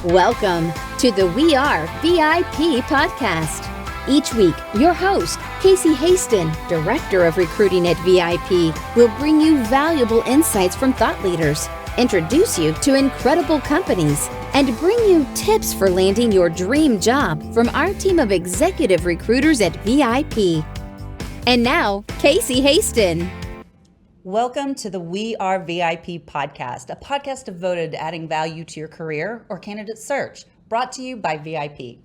Welcome to the We Are VIP podcast. Each week, your host, Casey Hasten, Director of Recruiting at VIP, will bring you valuable insights from thought leaders, introduce you to incredible companies, and bring you tips for landing your dream job from our team of executive recruiters at VIP. And now, Casey Hasten. Welcome to the We Are VIP podcast, a podcast devoted to adding value to your career or candidate search, brought to you by VIP.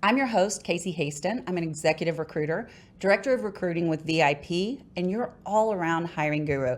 I'm your host, Casey Hasten. I'm an executive recruiter, director of recruiting with VIP, and your all-around hiring guru.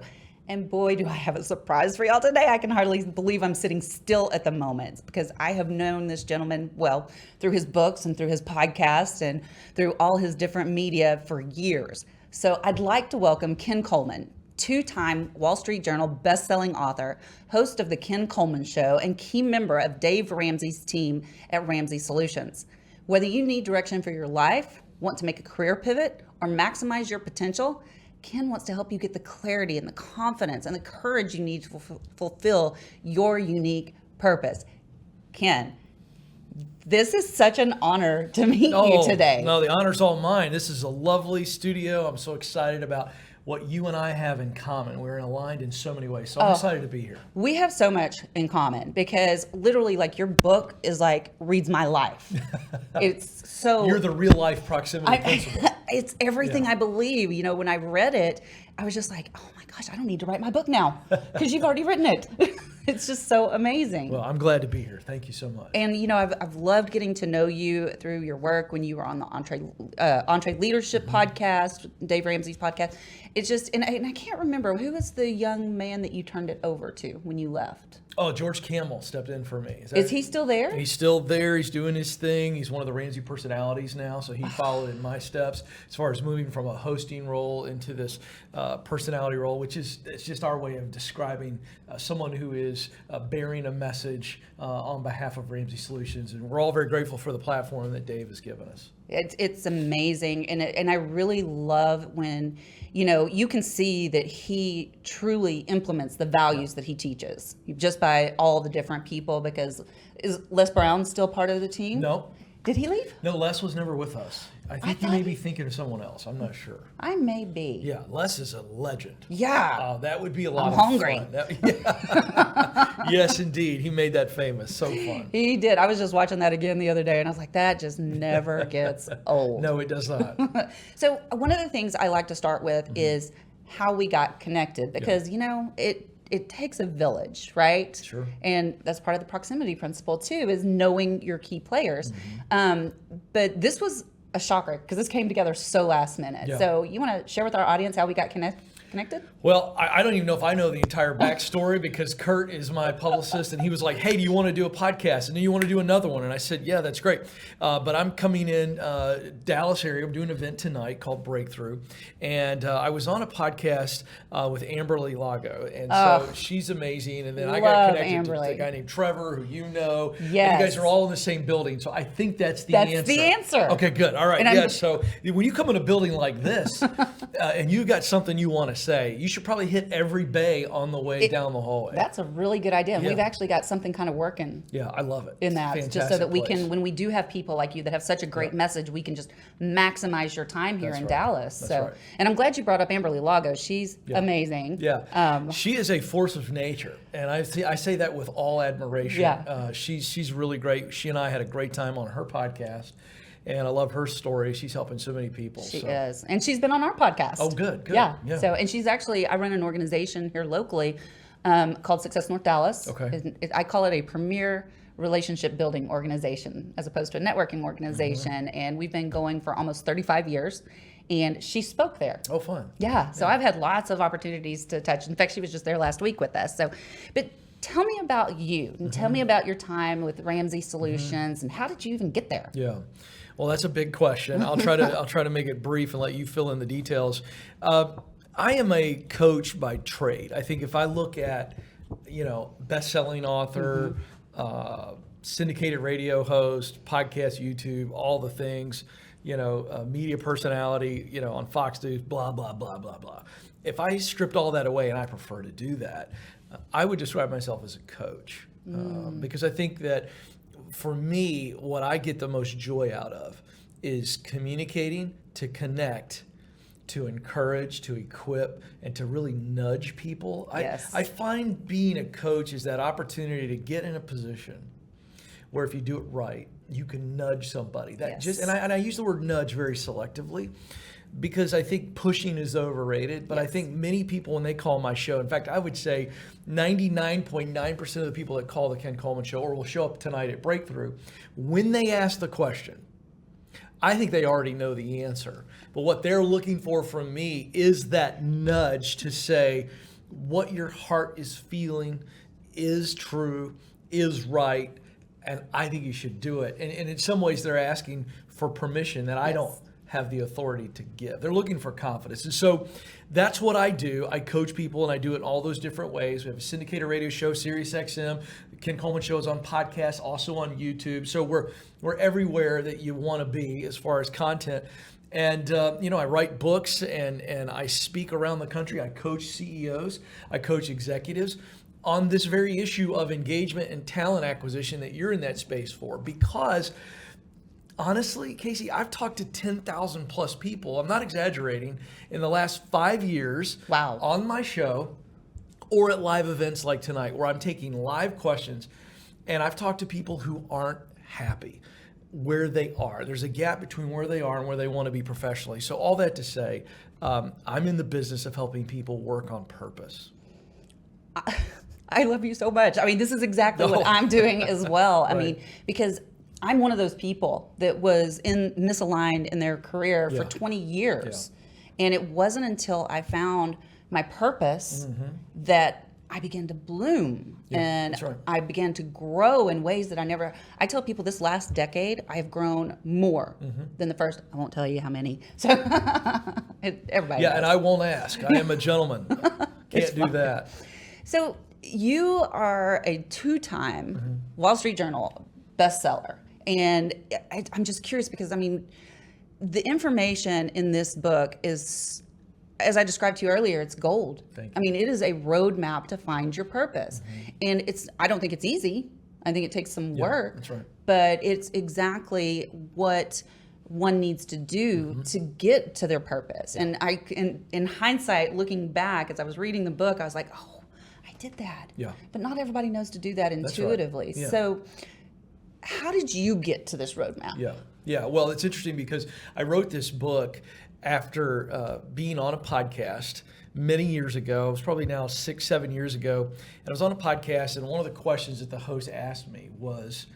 And boy, do I have a surprise for y'all today. I can hardly believe I'm sitting still at the moment because I have known this gentleman, well, through his books and through his podcasts and through all his different media for years. So I'd like to welcome Ken Coleman, two-time Wall Street Journal best-selling author, host of The Ken Coleman Show, and key member of Dave Ramsey's team at Ramsey Solutions. Whether you need direction for your life, want to make a career pivot, or maximize your potential, Ken wants to help you get the clarity and the confidence and the courage you need to fulfill your unique purpose. Ken, this is such an honor to meet you today. No, the honor's all mine. This is a lovely studio. I'm so excited about what you and I have in common. We're aligned in so many ways. So I'm excited to be here. We have so much in common because literally like your book is like reads my life. It's so You're the real life proximity principle. It's everything I believe. You know, when I read it, I was just like, oh my gosh, I don't need to write my book now because you've already written it. It's just so amazing. Well, I'm glad to be here. Thank you so much. And you know, I've loved getting to know you through your work when you were on the Entree Leadership podcast, Dave Ramsey's podcast. It's just, and I can't remember, who was the young man that you turned it over to when you left? Oh, George Campbell stepped in for me. Is he still there? He's still there. He's doing his thing. He's one of the Ramsey personalities now, so he followed in my steps as far as moving from a hosting role into this personality role, which is it's just our way of describing someone who is bearing a message on behalf of Ramsey Solutions, and we're all very grateful for the platform that Dave has given us. It's amazing, and I really love when, you know, you can see that he truly implements the values that he teaches just by all the different people. Because is Les Brown still part of the team? No. Did he leave? No, Les was never with us. I think you may be thinking of someone else. I'm not sure. I may be. Yeah, Les is a legend. Yeah. That would be a lot I'm of hungry. Fun. Yes, indeed. He made that famous. So fun. He did. I was just watching that again the other day, and I was like, that just never gets old. No, it does not. So one of the things I like to start with is how we got connected, because, you know, it takes a village, right? Sure. And that's part of the proximity principle too, is knowing your key players. But this was a shocker because this came together so last minute. Yeah. So you want to share with our audience how we got connected? Well, I don't even know if I know the entire backstory because Kurt is my publicist, and he was like, hey, do you want to do a podcast? And then you want to do another one? And I said, yeah, that's great. But I'm coming in Dallas area. I'm doing an event tonight called Breakthrough. And I was on a podcast with Amberly Lago. And so she's amazing. And then I got connected to a guy named Trevor, who you know. Yes. And you guys are all in the same building. So I think that's the answer. That's the answer. Okay, good. All right. So when you come in a building like this and you got something you want to say, you should probably hit every bay on the way down the hallway. That's a really good idea. And we've actually got something kind of working. Yeah, I love it. In that, Fantastic just so that we place. can, when we do have people like you that have such a great message, we can just maximize your time here in right. Dallas. That's So, right. And I'm glad you brought up Amberly Lago. She's amazing. Yeah, she is a force of nature, and I say that with all admiration. Yeah. She's really great. She and I had a great time on her podcast. And I love her story. She's helping so many people. She is. And she's been on our podcast. Oh, good. Yeah. So, and she's actually, I run an organization here locally called Success North Dallas. Okay. I call it a premier relationship building organization as opposed to a networking organization. And we've been going for almost 35 years. And she spoke there. Oh, fun. Yeah. So I've had lots of opportunities to touch. In fact, she was just there last week with us. So, but tell me about you and tell me about your time with Ramsey Solutions and how did you even get there? Yeah. Well, that's a big question. I'll try to make it brief and let you fill in the details. I am a coach by trade. I think if I look at, best-selling author, syndicated radio host, podcast, YouTube, all the things, media personality, on Fox News, blah, blah, blah, blah, blah. If I stripped all that away, and I prefer to do that, I would describe myself as a coach because I think that for me, what I get the most joy out of is communicating, to connect, to encourage, to equip, and to really nudge people. Yes. I find being a coach is that opportunity to get in a position where if you do it right, you can nudge somebody. And I use the word nudge very selectively because I think pushing is overrated, but I think many people, when they call my show, in fact, I would say 99.9% of the people that call the Ken Coleman Show or will show up tonight at Breakthrough, when they ask the question, I think they already know the answer. But what they're looking for from me is that nudge to say what your heart is feeling is true, is right, and I think you should do it. And in some ways, they're asking for permission that I don't have the authority to give. They're looking for confidence. And so that's what I do. I coach people, and I do it in all those different ways. We have a syndicated radio show, Sirius XM. The Ken Coleman Show is on podcasts, also on YouTube. So we're everywhere that you want to be as far as content. And, I write books and I speak around the country. I coach CEOs. I coach executives on this very issue of engagement and talent acquisition that you're in that space for. Because honestly, Casey, I've talked to 10,000 plus people, I'm not exaggerating, in the last 5 years on my show or at live events like tonight where I'm taking live questions, and I've talked to people who aren't happy where they are. There's a gap between where they are and where they want to be professionally. So all that to say, I'm in the business of helping people work on purpose. I love you so much. I mean, this is exactly what I'm doing as well. I Right. mean, because I'm one of those people that was misaligned in their career for 20 years. And it wasn't until I found my purpose that I began to bloom and that's right. I began to grow in ways that I tell people this last decade, I have grown more than the first. I won't tell you how many. So everybody knows. And I won't ask. I am a gentleman. Can't do that. So you are a 2-time Wall Street Journal bestseller. And I'm just curious because, I mean, the information in this book is, as I described to you earlier, it's gold. Thank you. I mean, it is a roadmap to find your purpose. And I don't think it's easy. I think it takes some work. That's right. But it's exactly what one needs to do to get to their purpose. And in hindsight, looking back, as I was reading the book, I was like, oh, I did that. Yeah. But not everybody knows to do that That's right. intuitively. Yeah. So how did you get to this roadmap? Yeah. Well, it's interesting because I wrote this book after being on a podcast many years ago. It was probably now 6-7 years ago. And I was on a podcast, and one of the questions that the host asked me was,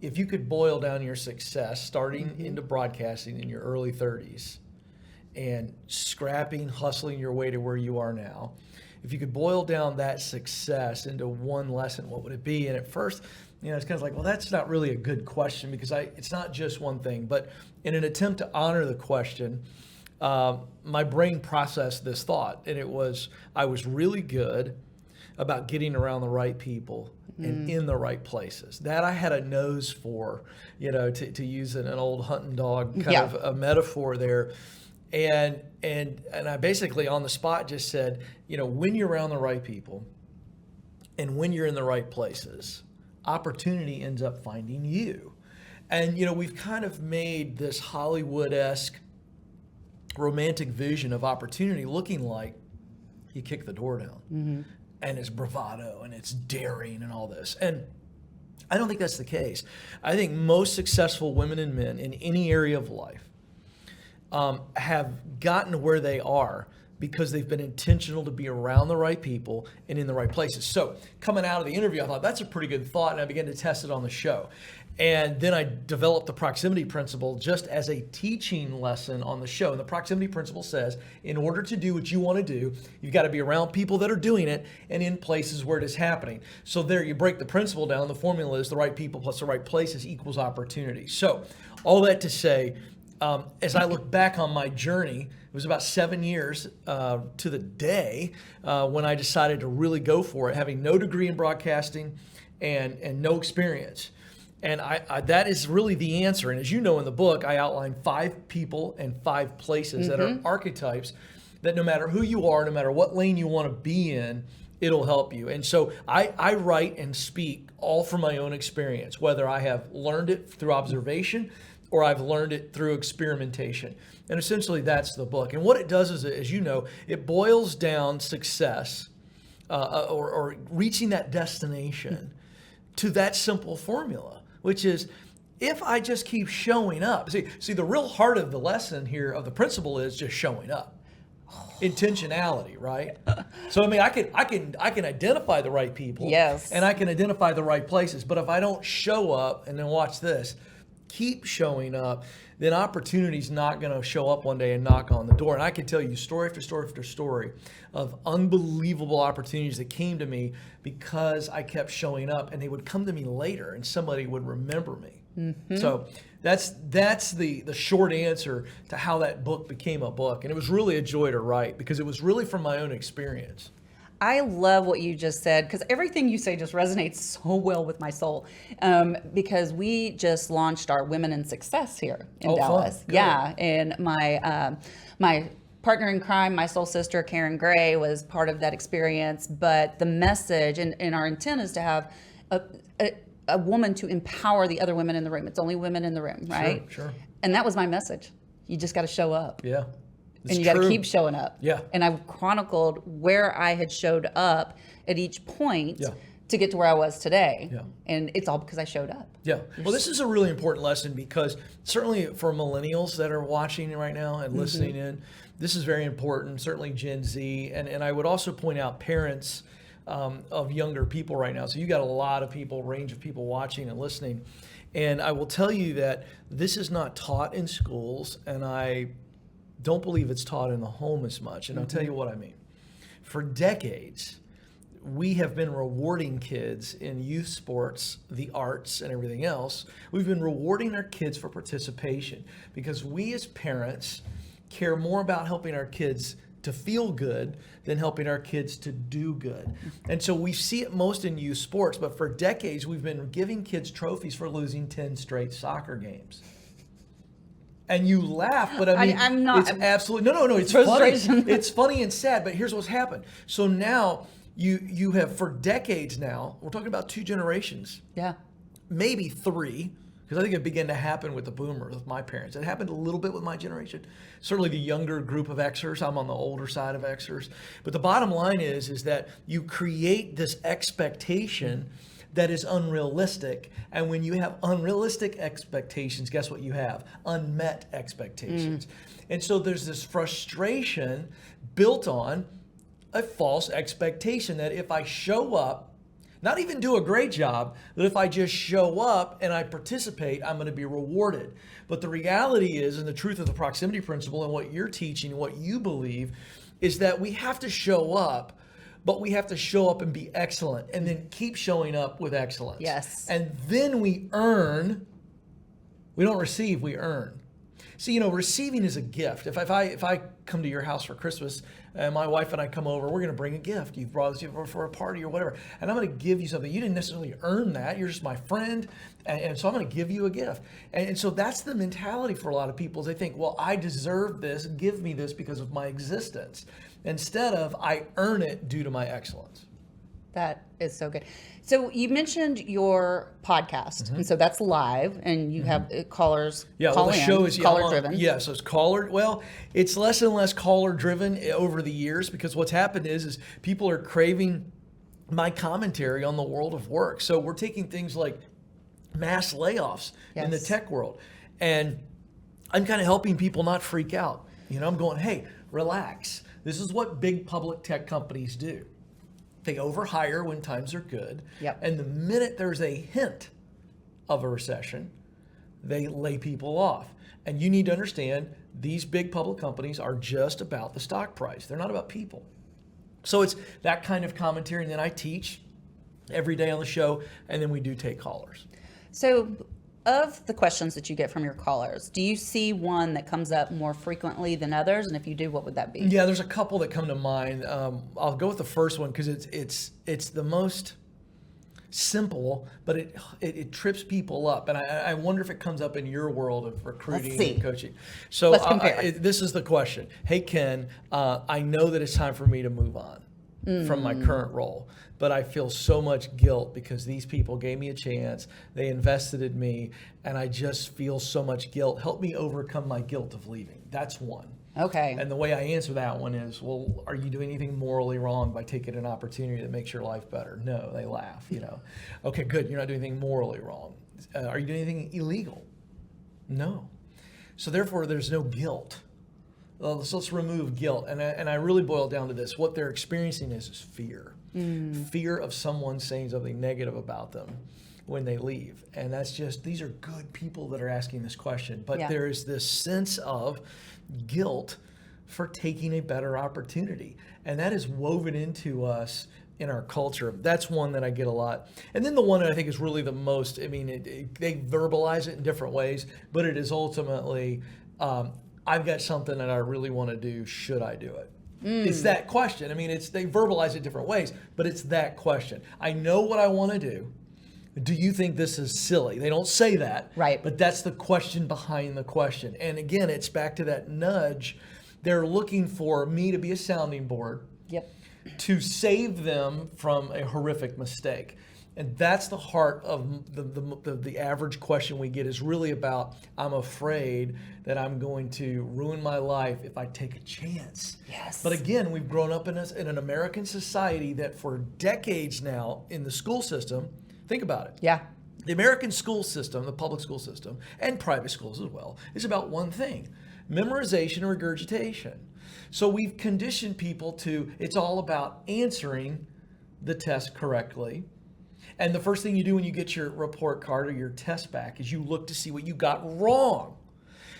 if you could boil down your success starting into broadcasting in your early 30s and scrapping, hustling your way to where you are now, if you could boil down that success into one lesson, what would it be? And at first, it's kind of like, well, that's not really a good question because it's not just one thing. But in an attempt to honor the question, my brain processed this thought, and it was, I was really good about getting around the right people and in the right places. That I had a nose for, to use an old hunting dog kind of a metaphor there. And I basically on the spot just said, when you're around the right people and when you're in the right places, opportunity ends up finding you. And, we've kind of made this Hollywood-esque romantic vision of opportunity looking like you kick the door down and it's bravado and it's daring and all this. And I don't think that's the case. I think most successful women and men in any area of life have gotten to where they are because they've been intentional to be around the right people and in the right places. So coming out of the interview, I thought that's a pretty good thought, and I began to test it on the show. And then I developed the proximity principle just as a teaching lesson on the show. And the proximity principle says, in order to do what you want to do, you've got to be around people that are doing it and in places where it is happening. So there you break the principle down. The formula is the right people plus the right places equals opportunity. So all that to say, as I look back on my journey, it was about 7 years to the day when I decided to really go for it, having no degree in broadcasting and no experience. And that is really the answer. And as you know in the book, I outline 5 people and 5 places that are archetypes that no matter who you are, no matter what lane you want to be in, it'll help you. And so I write and speak all from my own experience, whether I have learned it through observation or I've learned it through experimentation. And essentially that's the book. And what it does is, as you know, it boils down success or reaching that destination to that simple formula, which is, if I just keep showing up. See, the real heart of the lesson here, of the principle, is just showing up. Intentionality, right? So I mean, I can identify the right people, yes, and I can identify the right places. But if I don't show up, and then watch this, keep showing up, then opportunity's not going to show up one day and knock on the door. And I can tell you story after story after story of unbelievable opportunities that came to me because I kept showing up, and they would come to me later, and somebody would remember me. Mm-hmm. So that's the short answer to how that book became a book. And it was really a joy to write because it was really from my own experience. I love what you just said, because everything you say just resonates so well with my soul. Because we just launched our Women in Success here in Dallas. Yeah, and my partner in crime, my soul sister, Karen Gray, was part of that experience. But the message and our intent is to have a woman to empower the other women in the room. It's only women in the room, right? Sure. And that was my message. You just got to show up. Yeah. And you got to keep showing up. Yeah. And I chronicled where I had showed up at each point to get to where I was today. Yeah. And it's all because I showed up. Yeah. Well, this is a really important lesson, because certainly for millennials that are watching right now and listening in, this is very important. Certainly Gen Z. And I would also point out parents of younger people right now. So you got a lot of people, range of people watching and listening. And I will tell you that this is not taught in schools, and I don't believe it's taught in the home as much. And I'll tell you what I mean. For decades, we have been rewarding kids in youth sports, the arts, and everything else. We've been rewarding our kids for participation because we as parents care more about helping our kids to feel good than helping our kids to do good. And so we see it most in youth sports, but for decades we've been giving kids trophies for losing 10 straight soccer games. And you laugh, but I mean, I'm not. It's absolutely, no, it's funny. It's funny and sad, but here's what's happened. So now you have, for decades now, we're talking about 2 generations. Yeah. Maybe 3, because I think it began to happen with the boomers, with my parents. It happened a little bit with my generation. Certainly the younger group of Xers. I'm on the older side of Xers. But the bottom line is that you create this expectation that is unrealistic. And when you have unrealistic expectations, guess what you have? Unmet expectations. And so there's this frustration built on a false expectation that if I show up, not even do a great job, that if I just show up and I participate, I'm going to be rewarded. But the reality is, and the truth of the proximity principle and what you're teaching and what you believe, is that we have to show up, but we have to show up and be excellent, and then keep showing up with excellence. Yes. And then we earn. We don't receive, we earn. See, receiving is a gift. If I come to your house for Christmas and my wife and I come over, we're going to bring a gift. You've brought us for a party or whatever, and I'm going to give you something. You didn't necessarily earn that. You're just my friend, and so I'm going to give you a gift. And so that's the mentality for a lot of people. Is they think, well, I deserve this. Give me this because of my existence, instead of I earn it due to my excellence. That is so good. So you mentioned your podcast, and so that's live, and you have callers. Yeah, call well, the in, show is caller driven. Yeah, so it's caller. Well, it's less and less caller driven over the years, because what's happened is people are craving my commentary on the world of work. So we're taking things like mass layoffs in the tech world, and I'm kind of helping people not freak out. I'm going, hey, relax. This is what big public tech companies do. They overhire when times are good. Yep. And the minute there's a hint of a recession, they lay people off. And you need to understand, these big public companies are just about the stock price. They're not about people. So it's that kind of commentary. And then I teach every day on the show, and then we do take callers. So of the questions that you get from your callers, do you see one that comes up more frequently than others? And if you do, what would that be? Yeah, there's a couple that come to mind. I'll go with the first one because it's the most simple, but it trips people up. And I wonder if it comes up in your world of recruiting and coaching. So Let's compare. This is the question. Hey, Ken, I know that it's time for me to move on. from my current role. But I feel so much guilt because these people gave me a chance, they invested in me, and I just feel so much guilt. Help me overcome my guilt of leaving. That's one. Okay. And the way I answer that one is, well, are you doing anything morally wrong by taking an opportunity that makes your life better? No, they laugh, Okay, good, you're not doing anything morally wrong. Are you doing anything illegal? No. So therefore, there's no guilt. So let's remove guilt. And I really boil down to this. What they're experiencing is fear. Fear of someone saying something negative about them when they leave. And that's just, these are good people that are asking this question. But there is this sense of guilt for taking a better opportunity. And that is woven into us in our culture. That's one that I get a lot. And then the one that I think is really the most, they verbalize it in different ways, but it is ultimately, I've got something that I really want to do. Should I do it? It's that question. They verbalize it different ways, but it's that question. I know what I want to do. Do you think this is silly? They don't say that, right? But that's the question behind the question. And again, it's back to that nudge. They're looking for me to be a sounding board, to save them from a horrific mistake. And that's the heart of the average question we get, is really about, I'm afraid that I'm going to ruin my life if I take a chance. Yes. But again, we've grown up in an American society that for decades now in the school system, think about it. Yeah. The American school system, the public school system, and private schools as well, is about one thing: memorization and regurgitation. So we've conditioned people to, it's all about answering the test correctly. And the first thing you do when you get your report card or your test back is you look to see what you got wrong.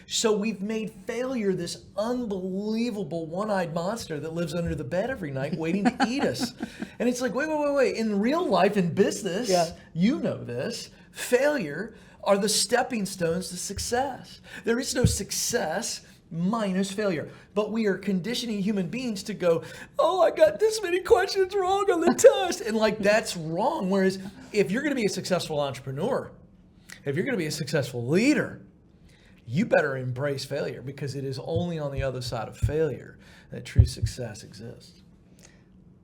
So we've made failure this unbelievable one-eyed monster that lives under the bed every night waiting to eat us. And it's like, wait. In real life, in business, you know this, failure are the stepping stones to success. There is no success minus failure. But we are conditioning human beings to go, oh, I got this many questions wrong on the test. And that's wrong. Whereas if you're going to be a successful entrepreneur, if you're going to be a successful leader, you better embrace failure, because it is only on the other side of failure that true success exists.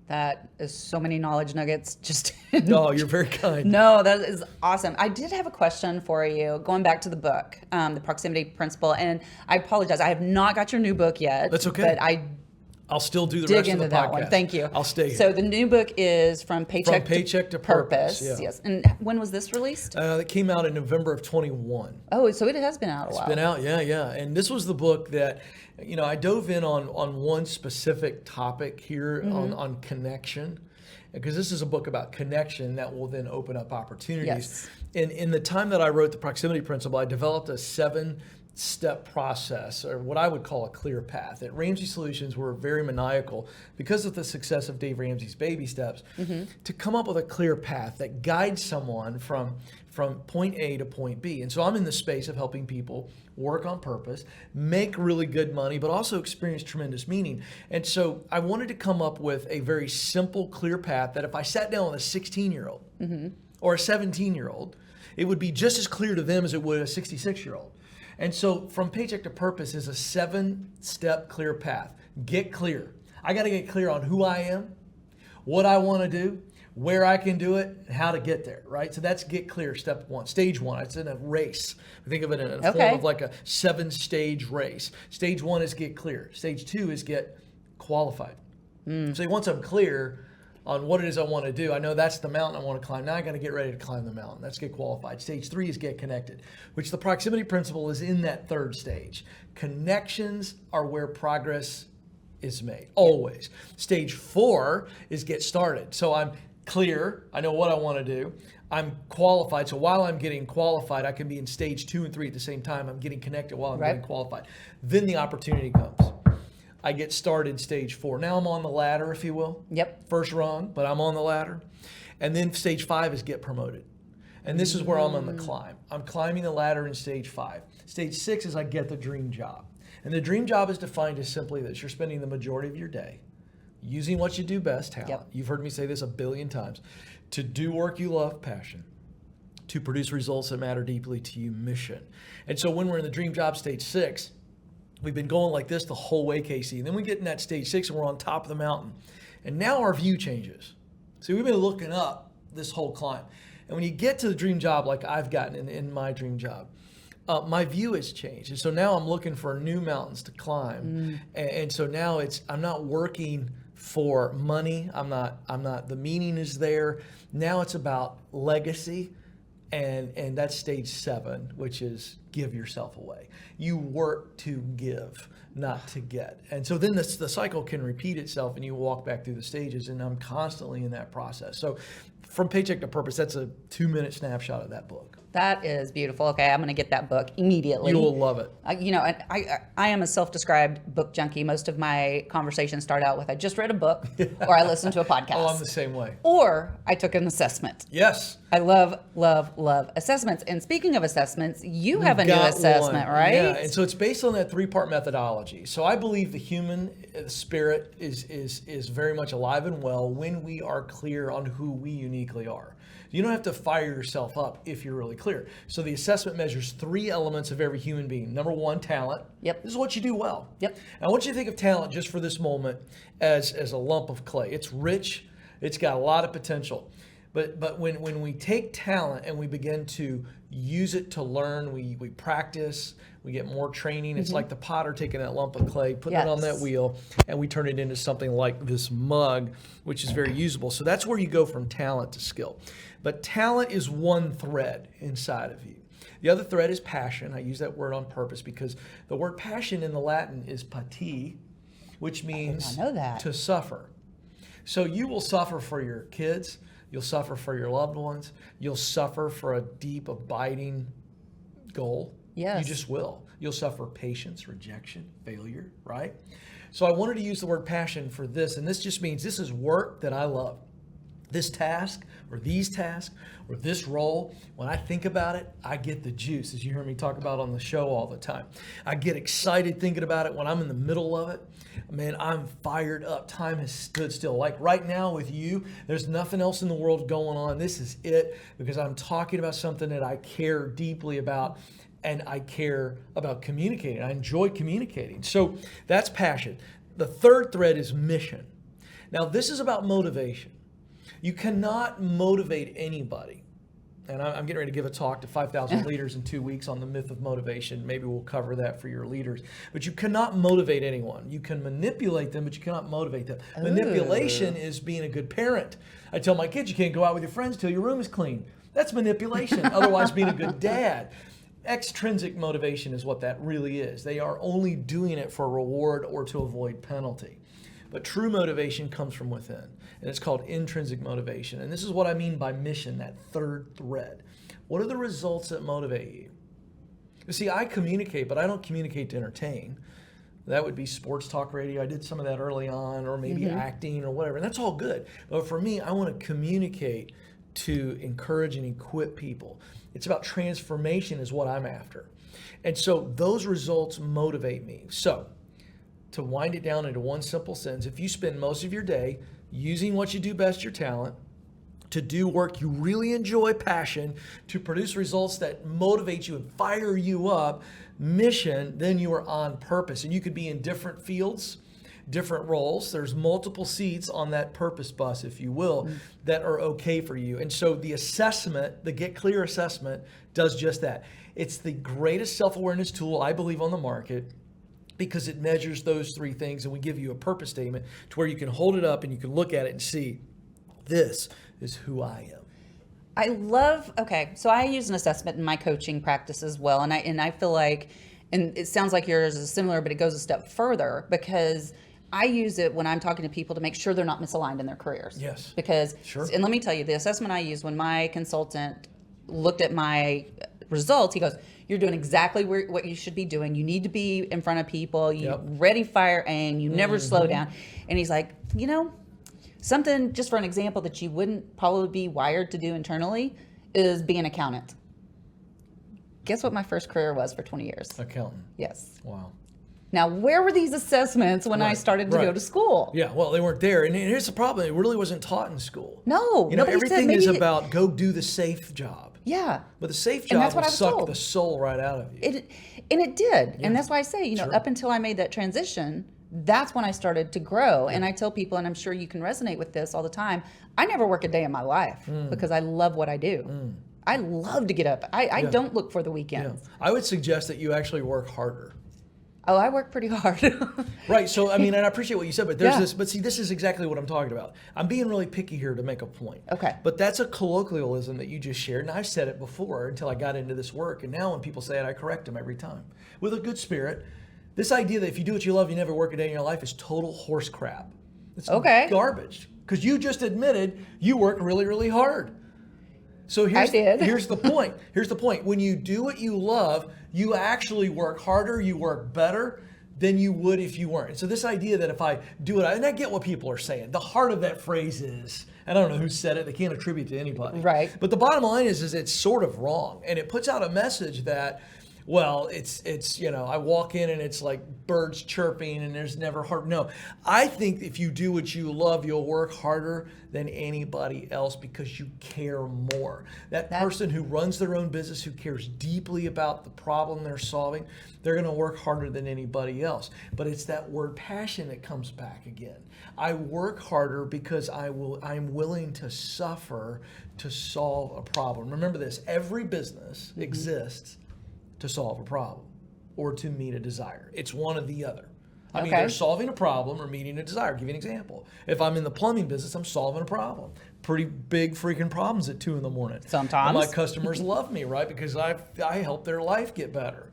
That is so many knowledge nuggets. Oh, you're very kind. No, that is awesome. I did have a question for you, going back to the book, The Proximity Principle. And I apologize, I have not got your new book yet. That's okay. But I'll still do the dig rest into of the podcast. that one. Thank you. I'll stay here. So the new book is From Paycheck to Purpose. Yes. And when was this released? It came out in November of 21. Oh, so it has been out a while. It's been out, yeah. And this was the book that, I dove in on one specific topic here on connection, because this is a book about connection that will then open up opportunities. Yes. In the time that I wrote The Proximity Principle, I developed a 7-step process, or what I would call a clear path. At Ramsey Solutions, we're very maniacal, because of the success of Dave Ramsey's baby steps, to come up with a clear path that guides someone from point A to point B. And so I'm in the space of helping people work on purpose, make really good money, but also experience tremendous meaning. And so I wanted to come up with a very simple, clear path that if I sat down with a 16-year-old or a 17-year-old, it would be just as clear to them as it would a 66-year-old. And so From Paycheck to Purpose is a 7-step clear path. Get clear. I got to get clear on who I am, what I want to do, where I can do it, and how to get there, right? So that's get clear, step one. Stage one, it's in a race. Think of it in a form of like a 7-stage race. Stage one is get clear. Stage two is get qualified. So once I'm clear on what it is I want to do, I know that's the mountain I want to climb. Now I got to get ready to climb the mountain. That's get qualified. Stage 3 is get connected, which the proximity principle is in that third stage. Connections are where progress is made, always. Stage 4 is get started. So I'm clear, I know what I want to do. I'm qualified. So while I'm getting qualified, I can be in stage 2 and 3 at the same time. I'm getting connected while I'm getting qualified. Then the opportunity comes. I get started stage 4. Now I'm on the ladder, if you will. Yep. First rung, but I'm on the ladder. And then stage 5 is get promoted. And this is where I'm on the climb. I'm climbing the ladder in stage 5. Stage 6 is I get the dream job. And the dream job is defined as simply this: you're spending the majority of your day using what you do best, talent. You've heard me say this a billion times. To do work you love, passion. To produce results that matter deeply to you, mission. And so when we're in the dream job stage 6, we've been going like this the whole way, Casey. And then we get in that stage 6 and we're on top of the mountain. And now our view changes. See, we've been looking up this whole climb. And when you get to the dream job like I've gotten in my dream job, my view has changed. And so now I'm looking for new mountains to climb. And so now I'm not working for money. I'm not, the meaning is there. Now it's about legacy. And that's stage 7, which is give yourself away. You work to give, not to get. And so then the cycle can repeat itself and you walk back through the stages, and I'm constantly in that process. So from Paycheck to Purpose, that's a 2-minute snapshot of that book. That is beautiful. Okay, I'm going to get that book immediately. You will love it. I am a self-described book junkie. Most of my conversations start out with, I just read a book, or I listened to a podcast. Oh, I'm the same way. Or I took an assessment. Yes. I love, love, love assessments. And speaking of assessments, you have a new assessment, right? Yeah, and so it's based on that 3-part methodology. So I believe the human spirit is very much alive and well when we are clear on who we uniquely are. You don't have to fire yourself up if you're really clear. So the assessment measures 3 elements of every human being. Number 1, talent. Yep. This is what you do well. Yep. And I want you to think of talent just for this moment as a lump of clay. It's rich. It's got a lot of potential. But when we take talent and we begin to use it to learn, we practice, we get more training. It's like the potter taking that lump of clay, putting it on that wheel, and we turn it into something like this mug, which is very usable. So that's where you go from talent to skill. But talent is one thread inside of you. The other thread is passion. I use that word on purpose because the word passion in the Latin is pati, which means to suffer. So you will suffer for your kids. You'll suffer for your loved ones. You'll suffer for a deep, abiding goal. Yes. You just will. You'll suffer patience, rejection, failure, right? So I wanted to use the word passion for this, and this just means this is work that I love. This task or these tasks or this role, when I think about it, I get the juice, as you hear me talk about on the show all the time. I get excited thinking about it when I'm in the middle of it. Man, I'm fired up. Time has stood still. Like right now with you, there's nothing else in the world going on. This is it because I'm talking about something that I care deeply about, and I care about communicating. I enjoy communicating. So that's passion. The third thread is mission. Now, this is about motivation. You cannot motivate anybody. And I'm getting ready to give a talk to 5,000 leaders in 2 weeks on the myth of motivation. Maybe we'll cover that for your leaders. But you cannot motivate anyone. You can manipulate them, but you cannot motivate them. Ooh. Manipulation is being a good parent. I tell my kids, you can't go out with your friends till your room is clean. That's manipulation. Otherwise, being a good dad. Extrinsic motivation is what that really is. They are only doing it for reward or to avoid penalty. But true motivation comes from within, and it's called intrinsic motivation. And this is what I mean by mission, that third thread. What are the results that motivate you? You see, I communicate, but I don't communicate to entertain. That would be sports talk radio. I did some of that early on, or maybe acting or whatever. And that's all good. But for me, I want to communicate to encourage and equip people. It's about transformation is what I'm after. And so those results motivate me. So to wind it down into one simple sentence, if you spend most of your day using what you do best, your talent, to do work you really enjoy, passion, to produce results that motivate you and fire you up, mission, then you are on purpose. And you could be in different fields, different roles. There's multiple seats on that purpose bus, if you will, that are okay for you. And so the assessment, the Get Clear assessment, does just that. It's the greatest self-awareness tool, I believe, on the market, because it measures those 3 things, and we give you a purpose statement to where you can hold it up and you can look at it and see, this is who I am. I love, okay, so I use an assessment in my coaching practice as well, and I feel like, and it sounds like yours is similar, but it goes a step further because I use it when I'm talking to people to make sure they're not misaligned in their careers. Yes. Because, and let me tell you, the assessment I use when my consultant looked at my results, he goes, you're doing exactly what you should be doing. You need to be in front of people. You ready, fire, aim. You never slow down. And he's like, something just for an example that you wouldn't probably be wired to do internally is be an accountant. Guess what my first career was for 20 years? Accountant. Yes. Wow. Now, where were these assessments when I started to go to school? Yeah, well, they weren't there. And here's the problem. It really wasn't taught in school. No. Everything is about go do the safe job. Yeah. But the safe job will suck the soul right out of you. It did. Yeah. And that's why I say, up until I made that transition that's when I started to grow. And I tell people, and I'm sure you can resonate with this all the time, I never work a day in my life because I love what I do. I love to get up. I don't look for the weekends. I would suggest that you actually work harder. Oh, I work pretty hard. Right. So, I mean, and I appreciate what you said, but there's this, but see, this is exactly what I'm talking about. I'm being really picky here to make a point. Okay. But that's a colloquialism that you just shared. And I've said it before until I got into this work. And now when people say it, I correct them every time with a good spirit. This idea that if you do what you love, you never work a day in your life is total horse crap. It's garbage. Because you just admitted you work really, really hard. So here's the point. Here's the point. When you do what you love, you actually work harder, you work better than you would if you weren't. And so this idea that if I do it, and I get what people are saying. The heart of that phrase is, and I don't know who said it, they can't attribute to anybody. Right. But the bottom line is it's sort of wrong. And it puts out a message that, well, it's I walk in and it's like birds chirping and there's never hard. No, I think if you do what you love, you'll work harder than anybody else because you care more. That person who runs their own business, who cares deeply about the problem they're solving, they're going to work harder than anybody else. But it's that word passion that comes back again. I work harder because I'm willing to suffer to solve a problem. Remember this, every business exists to solve a problem or to meet a desire. It's one or the other. I'm either solving a problem or meeting a desire. I'll give you an example. If I'm in the plumbing business, I'm solving a problem. Pretty big freaking problems at 2 a.m. Sometimes. And my customers love me, right? Because I help their life get better.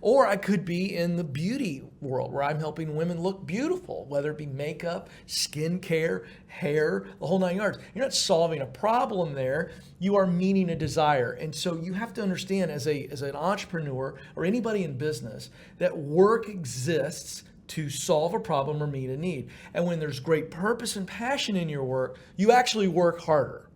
Or I could be in the beauty world where I'm helping women look beautiful, whether it be makeup, skin care, hair, the whole 9 yards. You're not solving a problem there. You are meeting a desire. And so you have to understand as an entrepreneur or anybody in business that work exists to solve a problem or meet a need. And when there's great purpose and passion in your work, you actually work harder.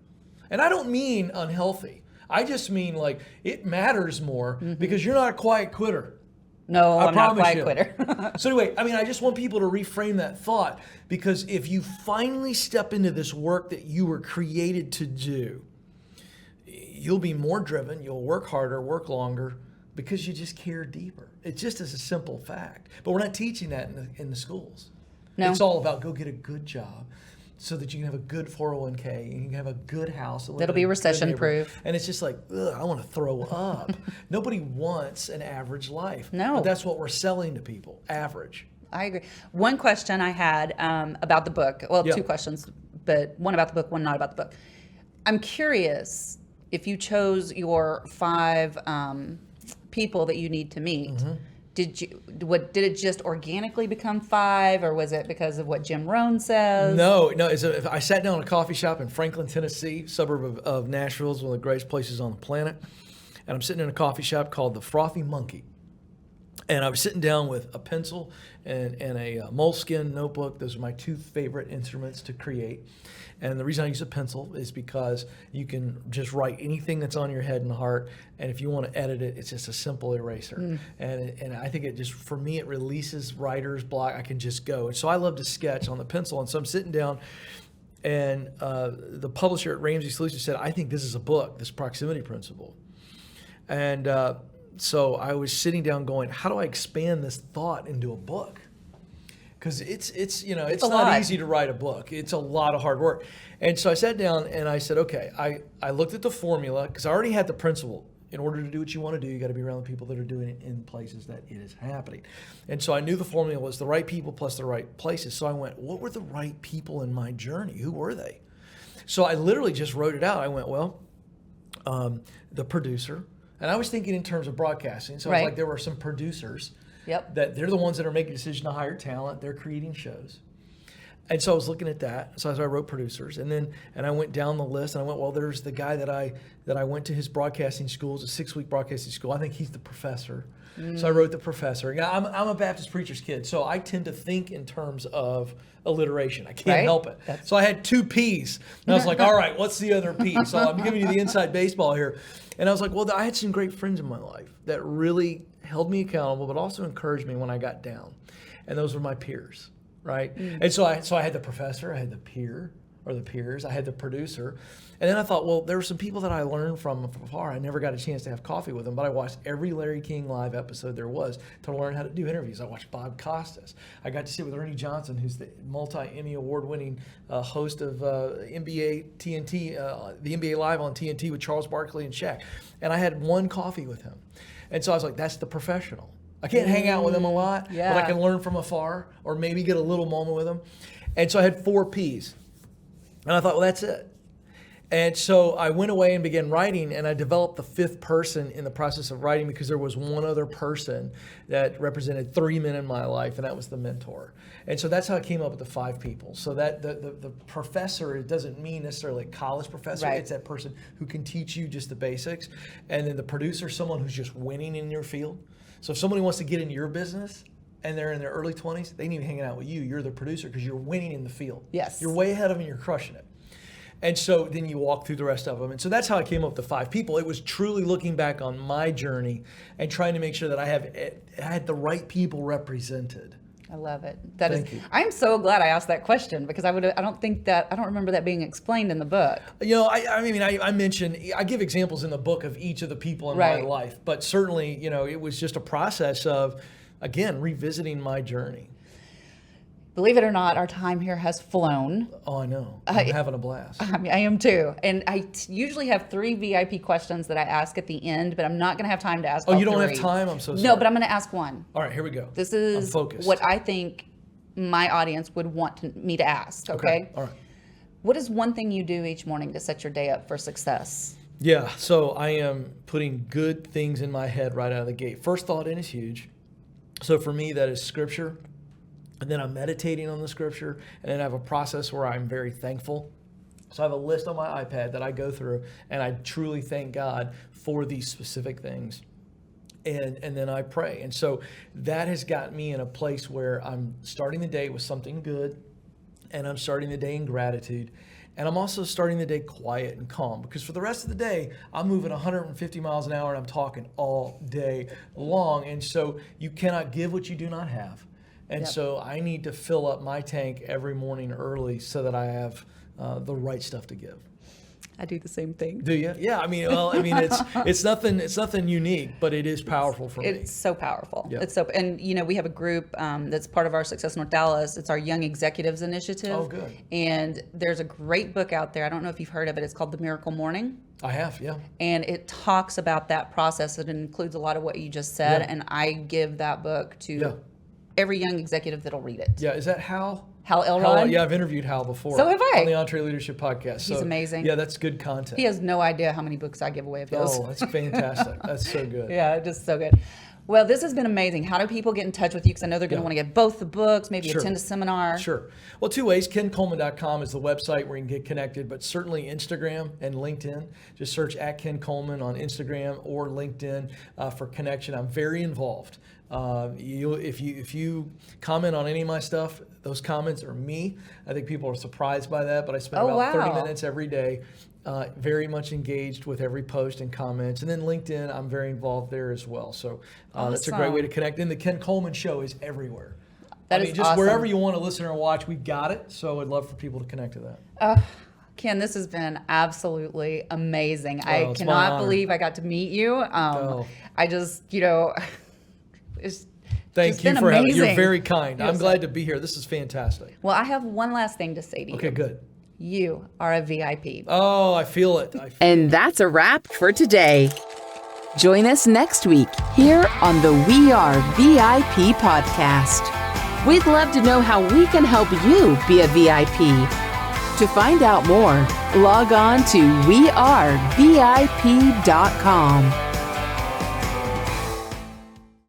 And I don't mean unhealthy. I just mean like it matters more because you're not a quiet quitter. No, I'm not a quiet quitter. So anyway, I mean, I just want people to reframe that thought because if you finally step into this work that you were created to do, you'll be more driven, you'll work harder, work longer because you just care deeper. It just is a simple fact. But we're not teaching that in the schools. No. It's all about go get a good job so that you can have a good 401k and you can have a good house. That'll be recession proof. And it's just like, ugh, I want to throw up. Nobody wants an average life. No. But that's what we're selling to people, average. I agree. One question I had about the book, well, two questions, but one about the book, one not about the book. I'm curious if you chose your 5 people that you need to meet. Did it just organically become 5, or was it because of what Jim Rohn says? No. I sat down in a coffee shop in Franklin, Tennessee, suburb of Nashville. It's one of the greatest places on the planet. And I'm sitting in a coffee shop called the Frothy Monkey. And I was sitting down with a pencil and a moleskin notebook. Those are my 2 favorite instruments to create. And the reason I use a pencil is because you can just write anything that's on your head and heart. And if you want to edit it, it's just a simple eraser. And I think it just, for me, it releases writer's block. I can just go. And so I love to sketch on the pencil. And so I'm sitting down, and the publisher at Ramsey Solutions said, I think this is a book, this proximity principle. And so I was sitting down going, how do I expand this thought into a book? Because it's not easy to write a book. It's a lot of hard work. And so I sat down and I said, okay, I looked at the formula because I already had the principle. In order to do what you want to do, you got to be around the people that are doing it in places that it is happening. And so I knew the formula was the right people plus the right places. So I went, what were the right people in my journey? Who were they? So I literally just wrote it out. I went, the producer. And I was thinking in terms of broadcasting. So I was like, there were some producers. Yep. That they're the ones that are making a decision to hire talent. They're creating shows. And so I was looking at that. So I wrote producers. And I went down the list and I went, well, there's the guy that I went to his broadcasting school. It's a 6-week broadcasting school. I think he's the professor. So I wrote the professor. Now, I'm a Baptist preacher's kid, so I tend to think in terms of alliteration. I can't help it. So I had 2 P's. And I was like, all right, what's the other P? So I'm giving you the inside baseball here. And I was like, well, I had some great friends in my life that really held me accountable, but also encouraged me when I got down. And those were my peers, right? And so I had the professor, I had the peer, or the peers. I had the producer. And then I thought, well, there were some people that I learned from afar. I never got a chance to have coffee with them, but I watched every Larry King live episode there was to learn how to do interviews. I watched Bob Costas. I got to sit with Ernie Johnson, who's the multi-Emmy award-winning host of NBA TNT, the NBA Live on TNT with Charles Barkley and Shaq. And I had one coffee with him. And so I was like, that's the professional. I can't hang out with him a lot, but I can learn from afar or maybe get a little moment with him. And so I had 4 Ps. And I thought, well, that's it. And so I went away and began writing, and I developed the 5th person in the process of writing because there was one other person that represented 3 men in my life, and that was the mentor. And so that's how I came up with the 5 people. So that the professor, it doesn't mean necessarily a college professor. Right. It's that person who can teach you just the basics. And then the producer, someone who's just winning in your field. So if somebody wants to get into your business, and they're in their early 20s, they need to be hanging out with you. You're the producer because you're winning in the field. Yes. You're way ahead of them and you're crushing it. And so then you walk through the rest of them. And so that's how I came up with the 5 people. It was truly looking back on my journey and trying to make sure that I had the right people represented. I love it. Thank you. I'm so glad I asked that question because I don't remember that being explained in the book. You know, I mentioned, I give examples in the book of each of the people in my life, but certainly, you know, it was just a process of, again, revisiting my journey. Believe it or not, our time here has flown. Oh, I know. I'm having a blast. I am too. And I usually have 3 VIP questions that I ask at the end, but I'm not going to have time to ask all 3. Oh, you don't have time? I'm so sorry. No, but I'm going to ask one. All right, here we go. This is what I think my audience would want me to ask, okay? All right. What is one thing you do each morning to set your day up for success? Yeah, so I am putting good things in my head right out of the gate. First thought in is huge. So for me, that is scripture. And then I'm meditating on the scripture, and then I have a process where I'm very thankful. So I have a list on my iPad that I go through, and I truly thank God for these specific things. And then I pray. And so that has got me in a place where I'm starting the day with something good, and I'm starting the day in gratitude. And I'm also starting the day quiet and calm, because for the rest of the day, I'm moving 150 miles an hour, and I'm talking all day long. And so you cannot give what you do not have. And so I need to fill up my tank every morning early so that I have the right stuff to give. I do the same thing. Do you? Yeah. It's nothing unique, but it is powerful for me. It's so powerful. Yep. It's so, and you know, we have a group that's part of our Success North Dallas. It's our Young Executives Initiative. Oh, good. And there's a great book out there. I don't know if you've heard of it. It's called The Miracle Morning. I have, yeah. And it talks about that process. It includes a lot of what you just said. Yeah. And I give that book to every young executive that'll read it. Yeah. Is that Hal? Hal Elrod? Yeah, I've interviewed Hal before. So have I. On the Entre Leadership Podcast. He's amazing. Yeah, that's good content. He has no idea how many books I give away of his. Oh, that's fantastic. That's so good. Yeah, just so good. Well, this has been amazing. How do people get in touch with you? Because I know they're going to want to get both the books, maybe attend a seminar. Sure. Well, 2 ways. KenColeman.com is the website where you can get connected, but certainly Instagram and LinkedIn. Just search at Ken Coleman on Instagram or LinkedIn for connection. I'm very involved. If you comment on any of my stuff, those comments are me. I think people are surprised by that, but I spend about 30 minutes every day. Very much engaged with every post and comments. And then LinkedIn, I'm very involved there as well. So that's a great way to connect. And the Ken Coleman Show is everywhere. Just awesome. Wherever you want to listen or watch, we've got it. So I'd love for people to connect to that. Ken, this has been absolutely amazing. I cannot believe I got to meet you. I just, Thank you for having me. You're very kind. I'm glad to be here. This is fantastic. Well, I have one last thing to say to you. Okay, good. You are a VIP. Oh, I feel it. And that's a wrap for today. Join us next week here on the We Are VIP podcast. We'd love to know how we can help you be a VIP. To find out more, log on to wearevip.com.